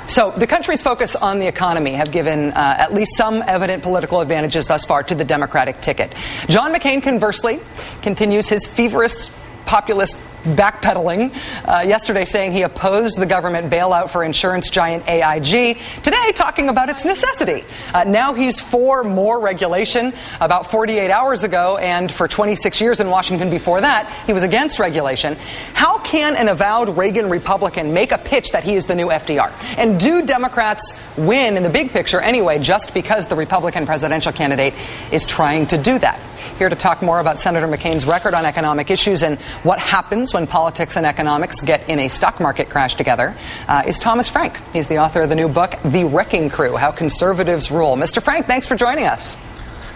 So the country's focus on the economy have given at least some evident political advantages thus far to the Democratic ticket. John McCain, conversely, continues his feverish populist backpedaling, yesterday saying he opposed the government bailout for insurance giant AIG. Today, talking about its necessity. Now he's for more regulation. About 48 hours ago, and for 26 years in Washington before that, he was against regulation. How can an avowed Reagan Republican make a pitch that he is the new FDR? And do Democrats win in the big picture anyway, just because the Republican presidential candidate is trying to do that? Here to talk more about Senator McCain's record on economic issues and what happens when politics and economics get in a stock market crash together is Thomas Frank. He's the author of the new book, The Wrecking Crew, How Conservatives Rule. Mr. Frank, thanks for joining us.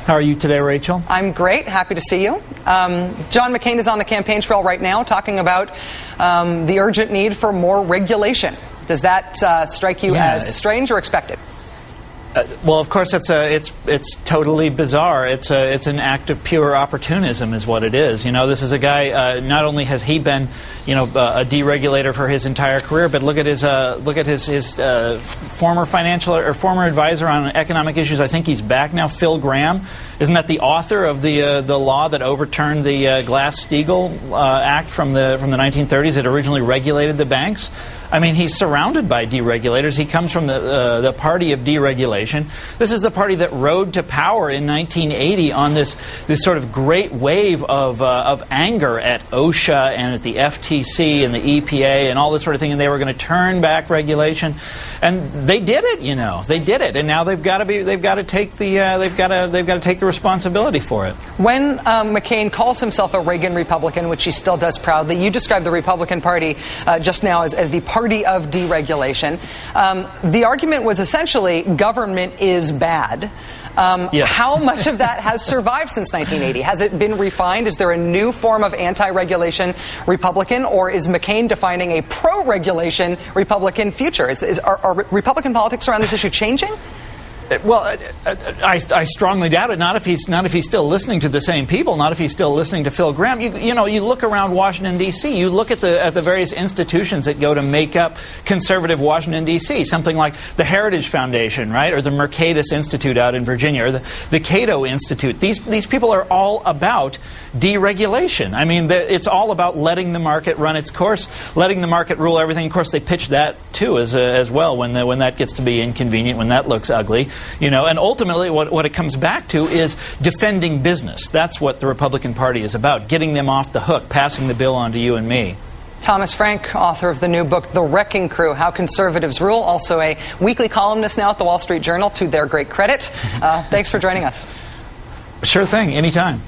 How are you today, Rachel? I'm great. Happy to see you. John McCain is on the campaign trail right now talking about the urgent need for more regulation. Does that strike you as strange or expected? Well, of course, it's totally bizarre. It's an act of pure opportunism, is what it is. You know, this is a guy. Not only has he been, a deregulator for his entire career, but look at his former financial or former advisor on economic issues. I think he's back now. Phil Gramm, isn't that the author of the law that overturned the Glass-Steagall Act from the 1930s that originally regulated the banks? I mean, he's surrounded by deregulators. He comes from the party of deregulation. This is the party that rode to power in 1980 on this sort of great wave of anger at OSHA and at the FTC and the EPA and all this sort of thing, and they were going to turn back regulation, and they did it. They did it, and now they've got to take the responsibility for it. When McCain calls himself a Reagan Republican, which he still does proudly, you described the Republican Party just now as the party of deregulation. The argument was essentially government is bad. Yes. How much of that has survived since 1980? Has it been refined? Is there a new form of anti-regulation Republican, or is McCain defining a pro-regulation Republican future? Are Republican politics around this issue changing? Well, I strongly doubt it. Not if he's still listening to the same people. Not if he's still listening to Phil Gramm. You look around Washington D.C. You look at the various institutions that go to make up conservative Washington D.C. Something like the Heritage Foundation, right, or the Mercatus Institute out in Virginia, or the Cato Institute. These people are all about deregulation. I mean, it's all about letting the market run its course, letting the market rule everything. Of course, they pitch that too as well when that gets to be inconvenient, when that looks ugly. And ultimately what it comes back to is defending business. That's what the Republican Party is about, getting them off the hook, passing the bill on to you and me. Thomas Frank, author of the new book, The Wrecking Crew, How Conservatives Rule, also a weekly columnist now at the Wall Street Journal, to their great credit. Thanks for joining us. Sure thing, anytime.